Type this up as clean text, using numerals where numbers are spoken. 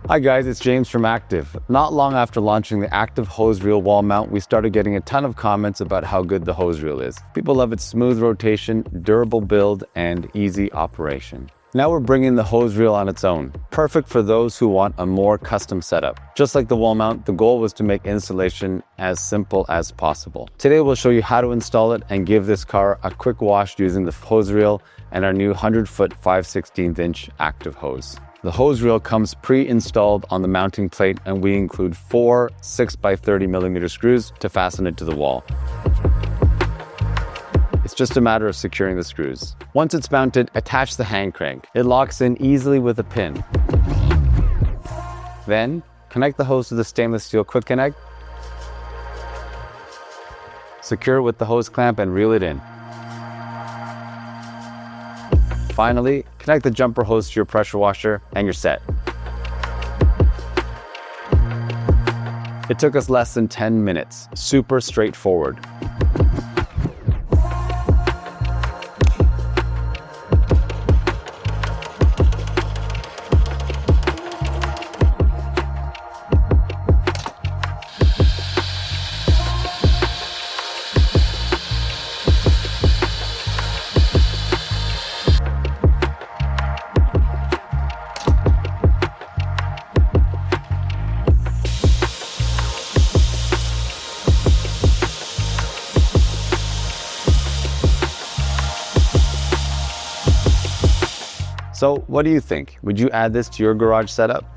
Hi guys, it's James from Active. Not long after launching the Active Hose Reel wall mount, we started getting a ton of comments about how good the hose reel is. People love its smooth rotation, durable build, and easy operation. Now we're bringing the hose reel on its own, perfect for those who want a more custom setup. Just like the wall mount, the goal was to make installation as simple as possible. Today we'll show you how to install it and give this car a quick wash using the hose reel and our new 100-foot 5/16" active hose. The hose reel comes pre-installed on the mounting plate, and we include 4 6x30mm screws to fasten it to the wall. It's just a matter of securing the screws. Once it's mounted, attach the hand crank. It locks in easily with a pin. Then, connect the hose to the stainless steel quick connect. Secure it with the hose clamp and reel it in. Finally, connect the jumper hose to your pressure washer and you're set. It took us less than 10 minutes. Super straightforward. So what do you think? Would you add this to your garage setup?